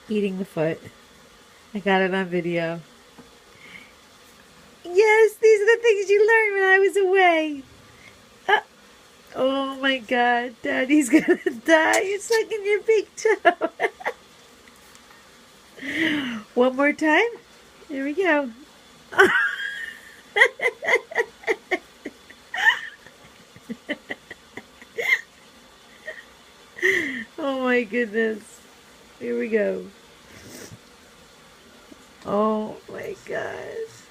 Eating the foot. I got it on video. Yes, these are the things you learned when I was away. Uh, oh my God, Daddy's gonna die. You're sucking your big toe. One more time. Here we go. Oh my goodness. Here we go. Oh my gosh.